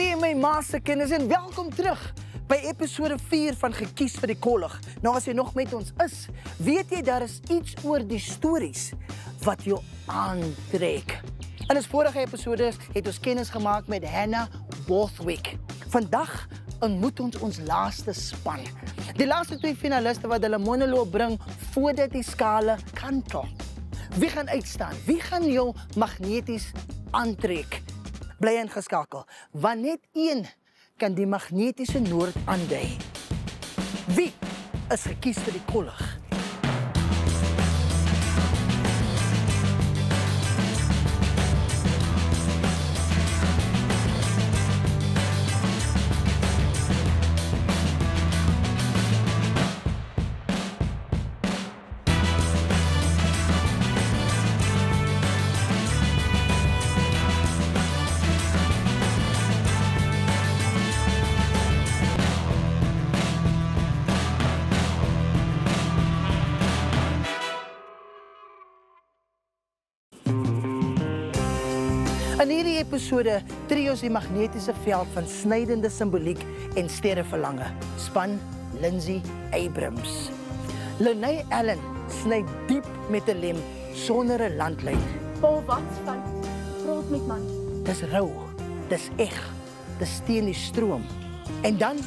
Awee my ma se kinders en welkom terug by episode 4 van Gekies vir die Kollig. Nou as jy nog met ons is, weet jy daar is iets oor die stories wat jou aantrek. In ons vorige episode het ons kennis gemaak met Hannah Bothwick. Vandag ontmoet ons laaste span. Die laaste 2 finaliste wat hulle monoloog bring voordat die skale kantel. Wie gaan uitstaan? Wie gaan jou magneties aantrek? Bly ingeskakel, want net een kan die magnetiese noord aandui. Wie is gekies vir die kollig? In hierdie episode tree ons die magnetiese veld van snydende simboliek en sterreverlange. Span Lindsay Abrams. Lene Allen sny diep met 'n lem sonder 'n landlyn. Paul, wat fout? Praat met my. Dis rou, dis eg, dis teen die stroom. En dan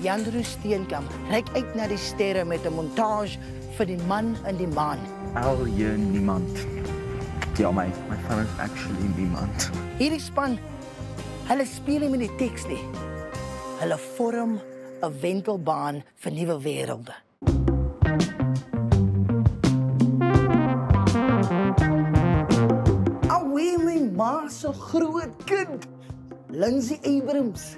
Jan-Roos Steenkamp reik uit na die sterre met 'n montage vir die man in die maan. Al je niemand. Ja, my van is actually niemand. Hierdie span, hulle speel nie met die teks nie. Hulle vorm 'n wentelbaan vir nuwe wêrelde. Awee my ma se groot kind, Lindsay Abrams.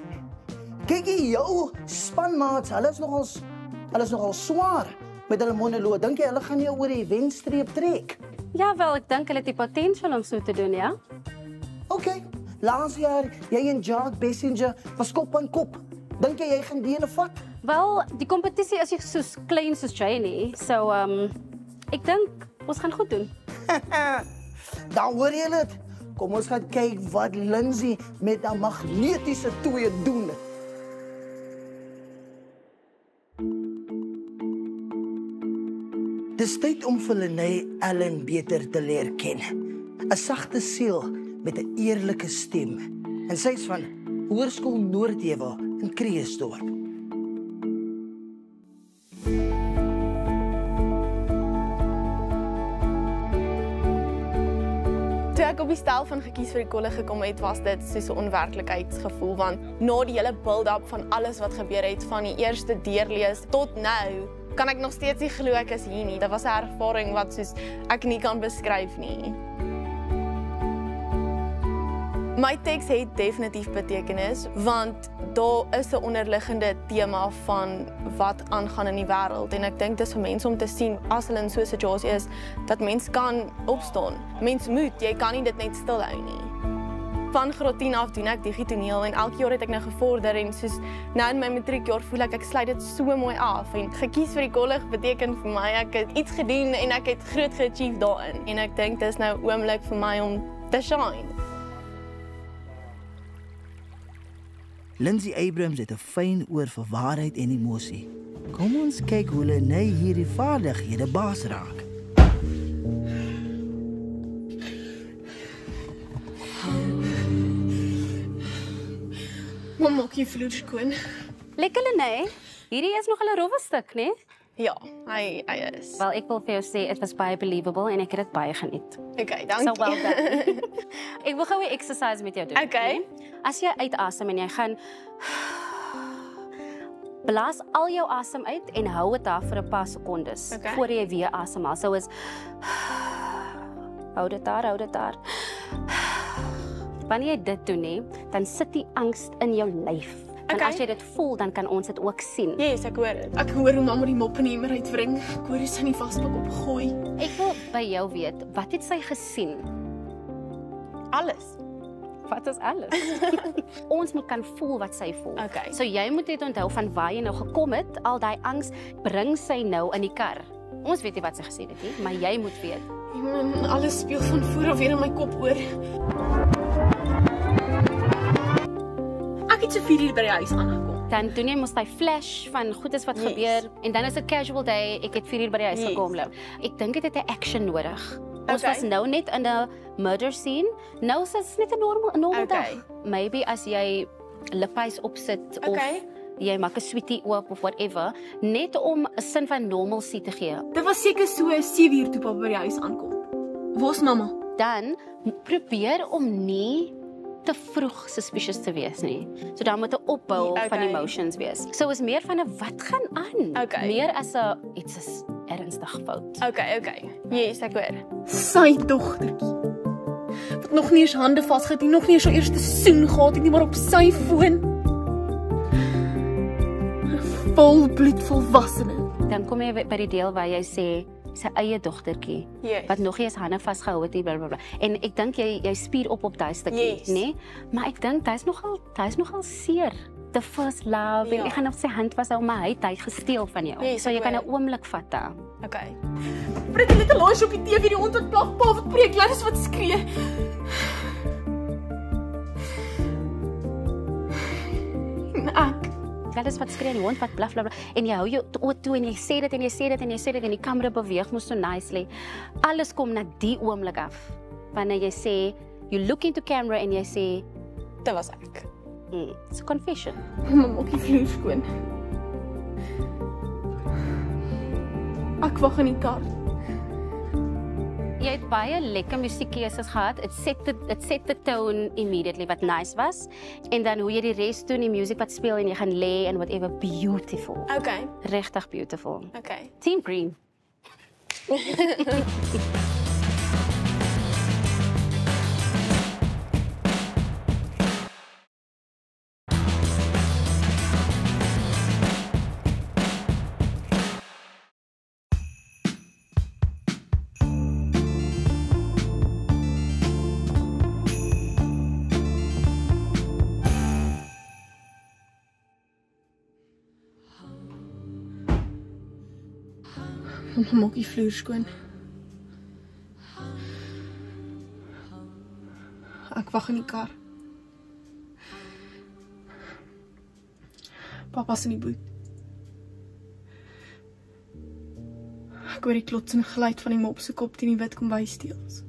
Kyk hier jou spanmaats, hulle is nogal swaar met hulle monoloog. Dink jy hulle gaan jou oor die wenstreep trek? Ja, wel, ek dink hulle het die potensiaal om so te doen, ja? Okay, laas jaar, jy en Jacques Bessinger was kop aan kop. Dink jy gaan die ene vat? Wel, die kompetisie is nie so klein soos jy nie, so ek dink ons gaan goed doen. Dan hoor jy dit. Kom ons gaan kyk wat Lindsay met 'n magnetiese toeie doen. Dis tyd om vir Lene Allen beter te leer ken. 'n Sagte siel met 'n eerlike stem. En sy's van Hoërskool Noordhewe in Kreeusdorp. Toe ek op die stel van Gekies vir die Kollig gekom het, was dit soos 'n onwerklikheidsgevoel, want na die hele build-up van alles wat gebeur het, van die eerste deurlees tot nou, kan ek nog steeds nie glo ek is hier nie. Dit was 'n ervaring wat soos ek nie kan beskryf nie. My teks het definitief betekenis, want daar is 'n onderliggende tema van wat aangaan in die wêreld, en ek dink dis vir mense om te sien as hulle in so 'n situasie is, dat mens kan opstaan. Mens moet, jy kan nie dit net stilhou nie. Van graad 10 af doen ek digitoneel en elke jaar het ek nou gevorder en soos nou in my matriekjaar voel ek sluit dit so mooi af en Gekies vir die Kollig beteken vir my ek het iets gedoen en ek het groot geachieve daarin en ek dink dis nou oomblik vir my om te shine. Lindsay Abrams het 'n fyn oor vir waarheid en emosie. Kom ons kyk hoe Lene hierdie vaardighede baas raak. Mam maak jy vloer skoon? Lekker, Lene. Hierdie is nog 'n rowwe stuk, né? Ja, hy is. Wel, ek wil vir jou sê, it was baie believable en ek het dit baie geniet. Okay, dankie. So well done. Ek wil gou 'n exercise met jou doen. Okay. Nee? As jy uitasem en jy gaan blaas al jou asem uit en hou dit daar vir 'n paar sekondes voor jy weer asemhaal. So is hou dit daar. Wanneer jy dit doen, nee, dan sit die angs in jou lyf. En as jy dit voel, dan kan ons dit ook sien. Yes, ek hoor dit. Ek hoor hoe mamma die mop in die emmer uitwring. Ek hoor hoe sy die vasbak opgooi. Ek wil by jou weet, wat het sy gesien? Alles. Wat is alles? Ons moet kan voel wat sy voel. Okay. So jy moet net onthou van waar jy nou gekom het, al daai angs bring sy nou in die kar. Ons weet nie wat sy gesê het nie, maar jy moet weet. Man, alles speel van voor af weer in my kop oor. Ek het 4 by die huis aangekom. Dan doen jy mos die flash van goedes wat gebeur en dan is dit casual day, ek het 4 by die huis gekom loop. Ek dink dit het 'n action nodig. Ons was nou net in 'n murder scene. Nou is dit net 'n normal dag. Maybe as jy lippies opsit of jy maak 'n sweetie oop of whatever, net om 'n sin van normalcy te gee. Dit was seker so 7 uur toe papa by die huis aankom. Waar's mamma? Dan probeer om nie te vroeg suspicious te wees nie. So dan moet 'n opbou van emotions wees. So is meer van 'n wat gaan aan? Meer as 'n iets is ernstig fout. Okay. Yes, ek hoor. Sy dogtertjie. Wat nog nie eens hande vasgehad nie, nog nie eens haar eerste soen gehad het nie, maar op sy foon. Volbloed volwassene. Dan kom jy by die deel waar jy sê sy eie dogtertjie wat nog nie eens hande vasgehou het nie, blablabla. En ek dink jy spier op daai stukkie, nê? Maar ek dink hy's nogal seer. The first love en ek gaan op sy hand vashou, maar hy het gesteel van jou. So jy kan 'n oomblik vat daar. Okay. Breek net 'n laas op die TV, die hond wat blaf, pa wat preek, Gladys wat skree. Gladys wat skree, die hond wat blaf, blablabla. En jy hou jou oë toe en jy sê dit en die kamera beweeg mos so nicely. Alles kom na die oomblik af. Wanneer jy sê, you look into camera en jy sê, dit was ek. It's a confession. Maak die vloer skoon. Ek wag in die kar. Jy het baie lekker musiekkeuses gehad. It set the tone immediately wat nice was. En dan hoe jy die res doen, die musiek wat speel en jy gaan lê and whatever, beautiful. Okay. Regtig beautiful. Okay. Team Green. Mamma maak die vloer skoon. Ek wag in die kar. Papa's in die boot. Ek hoor die klotsende geluid van die mop se kop teen die wit kombuissteels.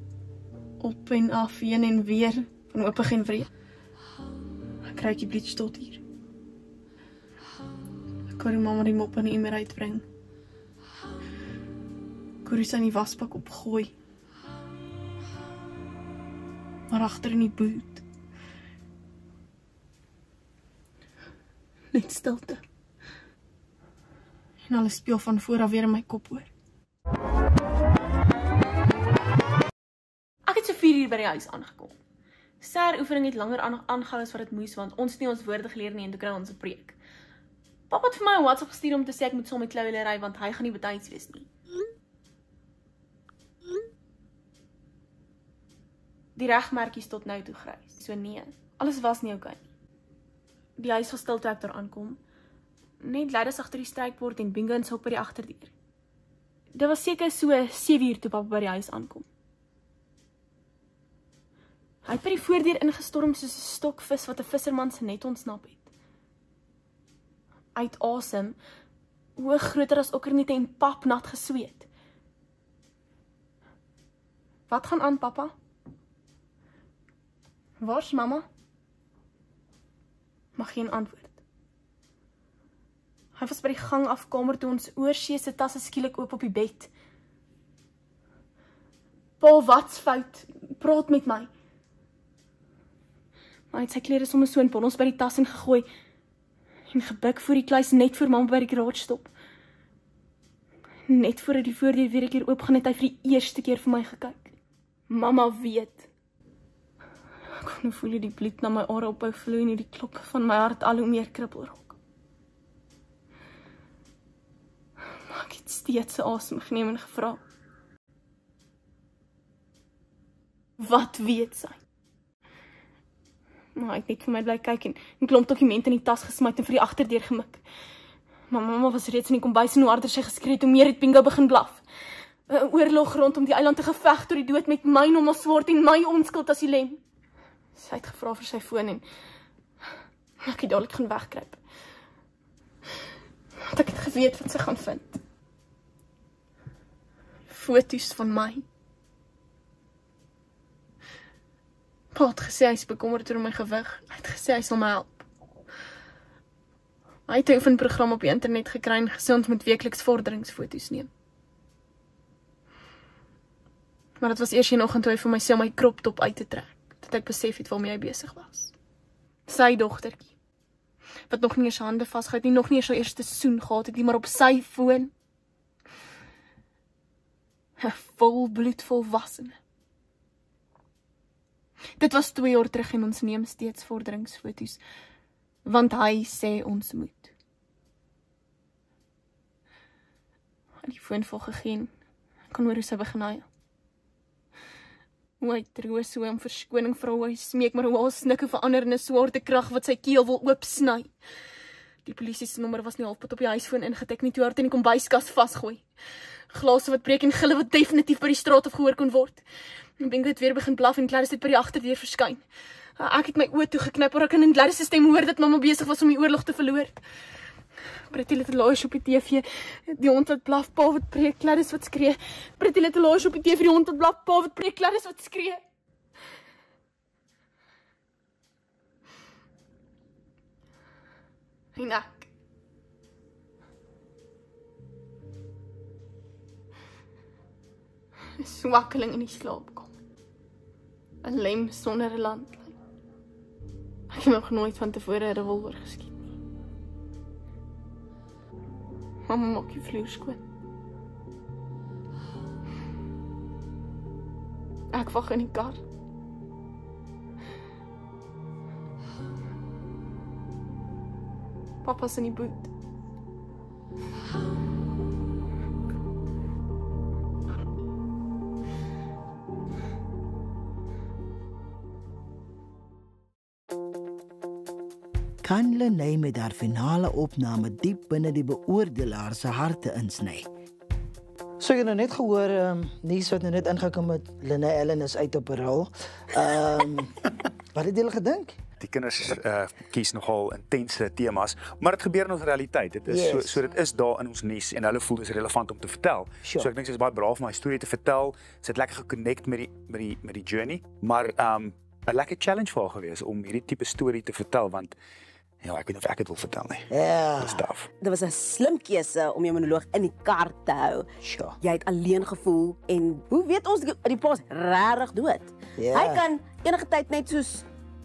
Op en af, heen en weer, van oop en wreed. Ek ruik die bleach tot hier. Ek hoor die mamma die mop in die emmer uitbring. Ek hoor sy in die wasbak opgooi. Maar agter in die boot. Net stilte. En alles speel van voor af weer in my kop hoor. Ek het so 4 uur by die huis aangekom. Ser oefening het langer aangehou as wat dit moes, want ons het nie ons woorde geleer nie en toe kry ons 'n preek. Papa het vir my 'n WhatsApp gestuur om te sê ek moet saam met Chloe ry want hy gaan nie betyds wees nie. Die regmerkies tot nou toe grys. So nee, alles was nie oukei nie. Die huis was stil toe ek daar aankom. Net Gladys agter die strykbord en Bingo en Sok by die agterdeur. Dit was seker so 7 uur toe papa by die huis aankom. Hy het by die voordeur ingestorm soos 'n stokvis wat 'n visserman se net ontsnap het. Uit asem, oë groter as okkerniete en papnat gesweet. Wat gaan aan, papa? Waar's mamma? Mag geen antwoord. Hy was by die gang af kamer toe ons oorsee se tasse skielik oop op die bed. Pa, wat's fout? Praat met my. Maar hy het sy klere sommer so in bondels by die tas ingegooi en gebuk voor die kluis net voor mamma by die garage stop. Net voordat die voordeur weer 'n keer oopgaan het hy vir die eerste keer vir my gekyk. Mamma weet. Ek kon voel die bloed na my are ophou vloei en die klop van my hart al hoe meer kribbel raak. Maar ek het steeds 'n asem geneem en gevra. Wat weet sy? Maar hy het net vir my bly kyk en 'n klomp dokumente in die tas gesmyt en vir die agterdeur gemik. Maar mamma was reeds in die kombuis en hoe harder sy geskree het, hoe meer het Bingo begin blaf. 'n Oorlog rondom die eiland te geveg tot die dood met my normaal swart en my onskuld as die lem. Sy het gevra vir sy foon en Ek het dadelik gaan wegkruip. Want ek het geweet wat sy gaan vind. Foto's van my. Pa het gesê hy is bekommerd oor my gewig. Hy het gesê hy sal my help. Hy het 'n oefenprogram op die internet gekry en gesê ons moet weekliks vorderingsfoto's neem. Maar dit was eers een oggend toe hy vir my sê om my crop top uit te trek, dat ek besef het waarmee hy besig was. Sy dogtertjie, wat nog nie eens hande vasgehou het nie, nog nie eens sy eerste soen gehad het nie, maar op sy foon. 'n volbloed volwassene. Dit was 2 jaar terug en ons neem steeds vorderingsfoto's, want hy sê ons moet. En die foon vol gegeen, kon hoor hoe sy begin huil. Hoe hy troos, hoe hy om verskoning vra, hoe hy smeek, maar hoe haar snikke verander in 'n swaarte krag wat sy keel wil oopsny. Die polisie se nommer was nie halfpad op die huisfoon ingetik nie, toe hard in die kombuiskas vasgooi. Glase wat breek en gille wat definitief by die straat af gehoor kon word. En Bingo het weer begin blaf en Gladys het by die agterdeur verskyn. Ek het my oë toegeknyp, maar ek kan in Gladys se stem hoor dat mamma besig was om die oorlog te verloor. Pretty Little Liars op die TV, die hond wat blaf, pa wat preek, Gladys wat skree. Pretty Little Liars op die TV, die hond wat blaf, pa wat preek, Gladys wat skree. En ek. Een swakkeling in die slaapkamer. 'n lem sonder 'n landlyn. Ek het nog nooit van tevore 'n revolver geskiet nie. Mamma maak die vloer skoon. Ek wag in die kar. Papa's in die boot. Kan Lené met haar finale opname diep binne die beoordelaar se harte insny. So jy nou net gehoor, nuus wat nou net ingekom het, Lené Allen is uit op 'n rol. Wat het julle gedink? Die kinders kies nogal intense temas, maar dit gebeur in ons realiteit. Dit is so dit is daar in ons nuus en hulle voel dis relevant om te vertel. Sure. So ek dink dit is baie braaf om my storie te vertel. Dit het lekker geconnect met die journey, maar 'n lekker challenge vir haar gewees om hierdie tipe storie te vertel, want ja, ek weet nie of ek dit wil vertel nie. Ja. Dis taaf. Dit was 'n slim keuse om jou monoloog in die kar te hou. Sure. Jy het alleen gevoel en hoe weet ons die pa is regtig dood? Ja. Hy kan enige tyd net soos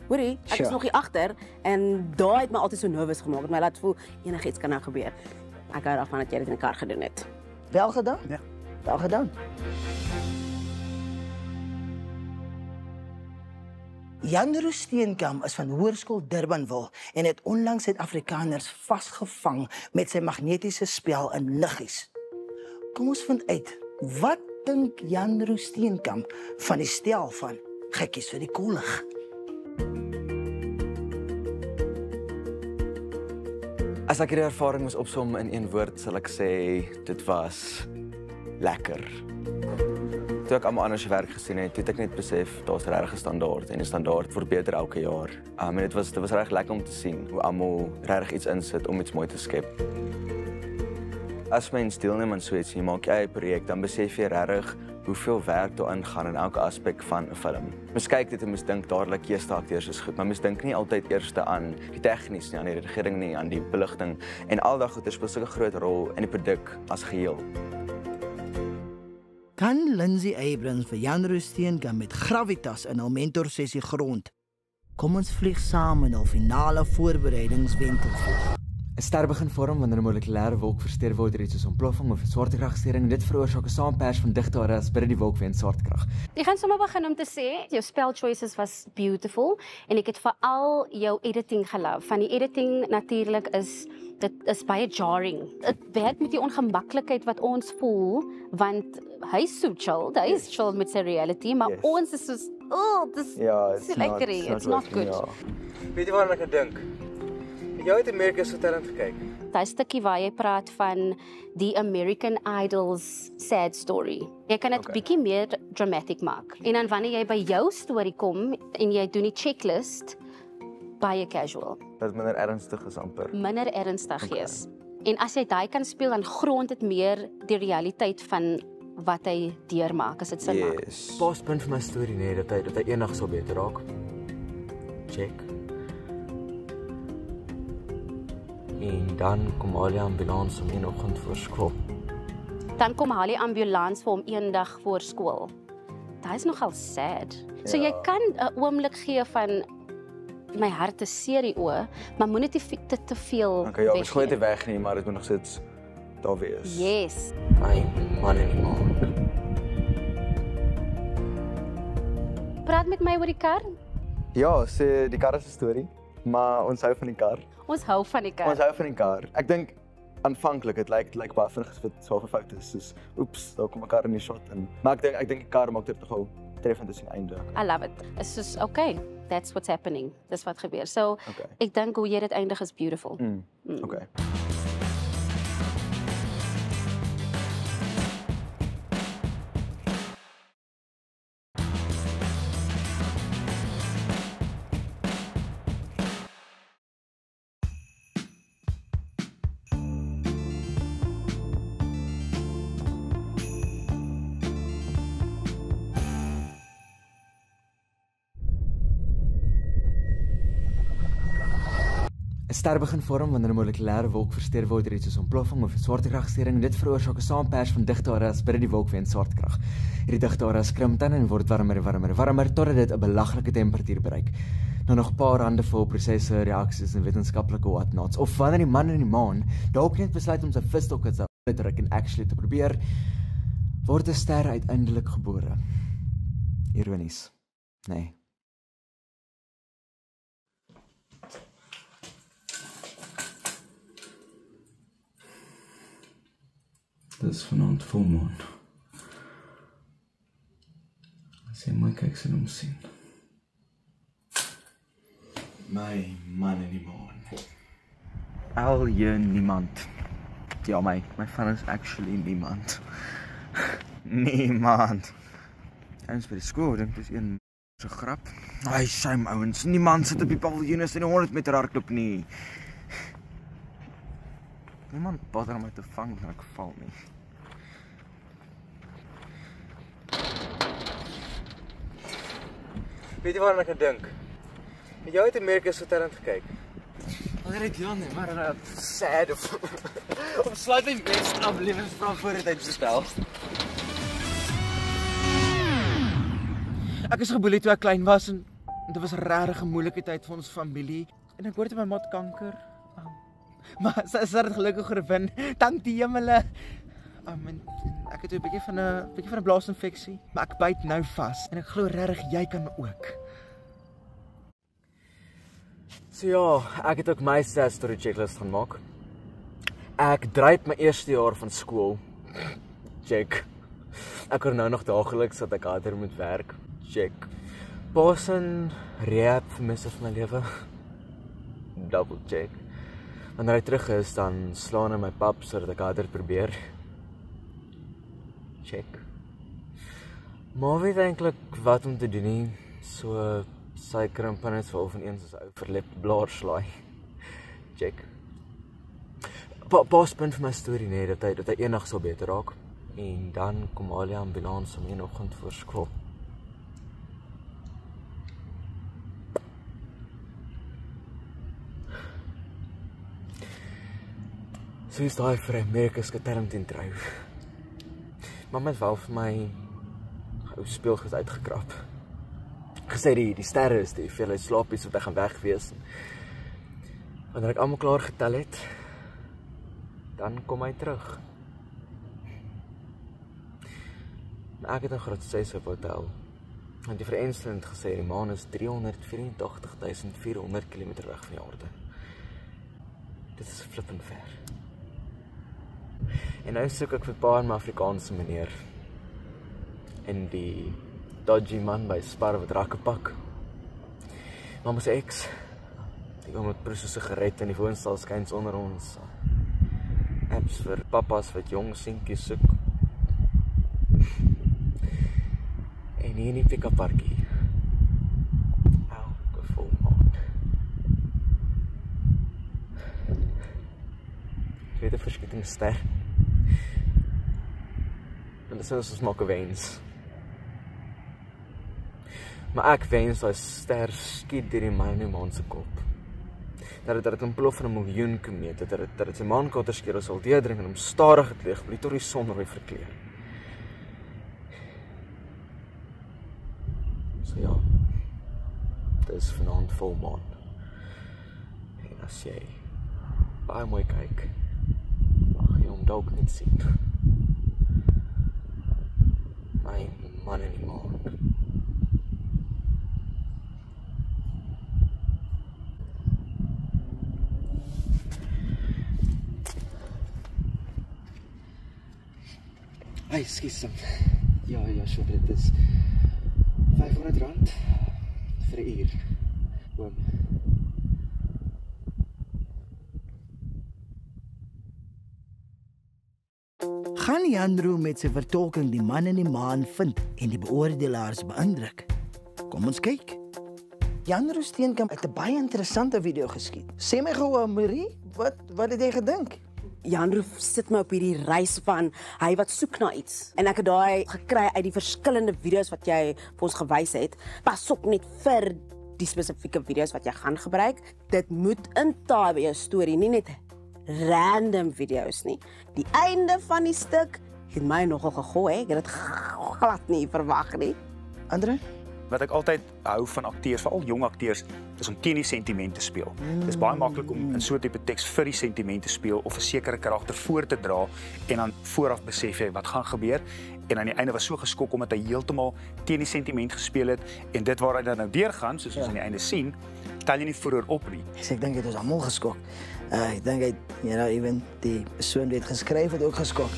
hoorie, ek Sure. is nog hier agter en daai het my altyd so nervus gemaak. Het my laat voel enigiets kan nou gebeur. Ek hou daarvan dat jy dit in die kar gedoen het. Wel gedaan? Ja. Wel gedaan. Jan Roos Steenkamp is van Hoërskool Durbanville en het onlangs Suid-Afrikaners vasgevang met sy magnetiese spel in liggies. Kom ons vind uit, wat dink Jan Roos Steenkamp van die stel van Gekkies vir die Kollig? As ek hierdie ervaring moes opsom in een woord, sal ek sê dit was lekker. Toe ek almal anders werk gesien het, het ek net besef daar's regtig 'n standaard en die standaard word beter elke jaar. En dit was regtig lekker om te sien hoe almal regtig iets insit om iets mooi te skep. As mens deelneem aan so iets, jy maak jy eie projek, dan besef jy regtig hoeveel werk daarin gaan in elke aspek van 'n film. Mens kyk dit en mens dink dadelik eerste akteurs is goed, maar mens dink nie altyd eers aan die tegnies nie, aan die redigering nie, aan die beligting en al daai goeie speel so 'n groot rol in die produk as geheel. Kan Lindsay Abrams vir Jan Roos Steenkamp met gravitas in hul mentorsessie grond? Kom ons vlieg saam in hul finale voorbereidingswentelvlug. 'n Ster begin vorm wanneer 'n molekulêre wolk versteur word deur iets soos ontploffing of swaartekragstering en dit veroorsaak 'n saampers van digte areas binne die wolk weens swaartekrag. Ek gaan sommer begin om te sê, jou spell choices was beautiful en ek het veral jou editing gelove. Van die editing natuurlik dit is baie jarring. Dit werk met die ongemaklikheid wat ons voel, want hy's so chill, hy's chill met sy reality, maar ons is soos, dis lekker, it's not good. Ja. Weet jy waaraan ek dink? Jy het America's Got Talent gekyk. Daai stukkie waar jy praat van die American Idol's sad story. Jy kan dit bietjie meer dramatic maak. En dan wanneer jy by jou storie kom en jy doen die checklist, baie casual, Wat minder ernstig is amper. minder ernstig is. En as jy daai kan speel, dan grond dit meer die realiteit van wat hy deurmaak, as dit sin maak. Yes. Pas punt vir my storie nee, dat hy eendag sal beter raak. Check. En dan kom al die ambulans om 1 oggend voor skool. Dan kom haal die ambulans vir hom eendag voor skool. Dit is nogal sad. So jy kan 'n oomblik gee van my hart is seer die oë, maar moenie dit te veel Okay, ja, weggee. ek gooi dit weg nie, maar dit moet nog steeds daar wees. Yes. My man en die man. Praat met my oor die kar. Ja, sê die kar is 'n storie, maar ons hou van die kar. Ons hou van die kar. Ons hou van die kar. Ek dink aanvanklik dit lyk baie vinnig as dit so 'n fout is. Soos oeps, daar kom 'n kar in die shot in. Maar ek dink die kar maak dit nogal treffend tussen die einde. I love it. It's just okay. That's what's happening. Dis wat gebeur. So Okay. ek dink hoe jy dit eindig is beautiful. Okay. Een ster begin vorm wanneer 'n molekulêre wolk versteur word deur iets soos ontploffing of swaartekragstering en dit veroorsaak 'n saampers van digte areas binne die wolk weens swaartekrag. Hierdie digte areas krimp dan en word warmer en warmer en warmer totdat dit 'n belaglike temperatuur bereik. Nou nog 'n paar hande vol prosesse, reaksies en wetenskaplike whatnots of wanneer die man in die maan dalk net besluit om sy visstokke te uitdruk en actually te probeer, word 'n ster uiteindelik gebore. Ironies. Nee. Dis vanaand volmaan. As jy mooi kyk sal hom sien. My man in die maan. Al jy niemand. Ja, my fan is actually niemand. Niemand. Eens by die skool, dink dis een so grap. Ai, shame ouens, niemand sit op die paviljoen as in 100 meter hardloop nie. Niemand bother om my te vang wanneer ek val nie. Weet jy waaraan ek dink? Het jy ooit America's Got Talent gekyk? Wanneer ek Jan nee, maar sad of sluit my best afleweringsvraag voor die tyd gestel. Ek is geboelie toe ek klein was en dit was regtig 'n moeilike tyd vir ons familie en ek hoor dit my ma het kanker. Maar sy het gelukkig gewen. Dank die hemele. En ek het 'n bietjie van 'n blaasinfeksie, maar ek byt nou vas en ek glo regtig jy kan ook. So ja, ek het ook my sad story checklist gaan maak. Ek dryp my eerste jaar van skool. Check. Ek hoor nou nog daagliks dat ek harder moet werk. Check. Passen rehab vir mes van my lewe. Double check. Wanneer hy terug is, dan slaan hy my pap sodat ek harder probeer. Check. Maar weet eintlik wat om te doen nie. So sy krimp net vir al van eens as 'n ou verlepte blaarslaai. Check. Paspunt vir my storie nee, dat hy eendag sal beter raak. En dan kom al die ambulans om 1 oggend voor skool. So is daai vir America's Got Talent introu. Mamma het wel vir my ou speelgoed uitgekrap. Gesê die sterre is die veel slaapies wat hy gaan weg wees. Wanneer ek almal klaar getel het, dan kom hy terug. En ek het 'n graad 6 op hotel. En die vereniging het gesê die maan is 384.400 km weg van die aarde. Dit is flippend ver. En nou soek ek vir 'n paar my Afrikaanse meneer. En die dodgy man by Spar wat rakke pak. Mamma se ex. Die ou met presies sigaret in die woonstel skuins onder ons. Apps vir papas wat jong seentjies soek. En hier in die pick-up parkie. Elke volmaand. Ek weet 'n verskietingsster. En dit is ons maak 'n wens. Maar ek wens daai ster skiet deur die man in die maan se kop. Dat dit ontplof van 'n miljoen komete, dat dit sy maankotterskedel sal deurdring en hom stadig het leeg bly tot die son rooi verkleur. So ja, dit is vanaand volmaan. En as jy baie mooi kyk, mag jy hom dalk net sien. My man in die maan. Ai, skus hom. Ja, so dit is R500 vir 'n uur. Oom. Gaan Jan-Roo met sy vertolking die man in die maan vind en die beoordelaars beïndruk? Kom ons kyk. Jan-Roo Steenkamp het 'n baie interessante video geskiet. Sê my gou, Marie, wat het jy gedink? Jan-Roo sit my op hierdie reis van hy wat soek na iets. En ek het daai gekry uit die verskillende video's wat jy vir ons gewys het. Pas op net vir die spesifieke video's wat jy gaan gebruik. Dit moet intaai by jou storie, nie net random video's nie. Die einde van die stuk het my nogal gegooi, ek het dit glad nie verwag nie. Andre? Wat ek altyd hou van akteurs, veral jong akteurs, is om teen die sentiment te speel. Dit is baie maklik om in so 'n tipe teks vir die sentiment te speel of 'n sekere karakter voor te dra en dan vooraf besef jy wat gaan gebeur. En aan die einde was so geskok omdat hy heeltemal teen die sentiment gespeel het en dit waar hy dan nou deurgaan, soos ons aan die einde sien, tel jy nie vooroor op nie. So ek dink dit is almal geskok. Ek dink hy, even die persoon wat dit geskryf het ook geskok.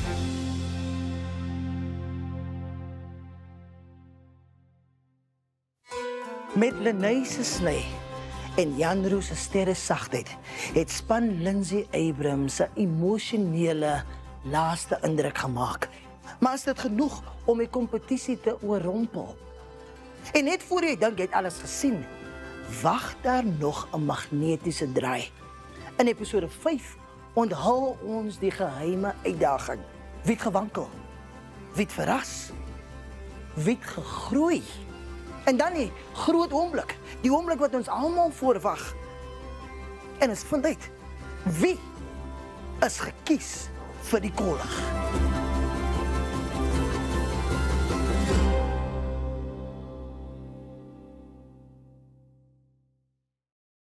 Met Lenay se sny en Jan-Roo se sterresagtheid het span Lindsay Abrams se emosionele laaste indruk gemaak. Maar is dit genoeg om die kompetisie te oorrompel? En net voor jy dink jy het alles gesien, wag daar nog 'n magnetiese draai. In episode 5 onthul ons die geheime uitdaging. Wie het gewankel? Wie het verras? Wie het gegroei? En dan die groot oomblik, die oomblik wat ons almal voorwag. En ons vind uit, wie is gekies vir die kollig?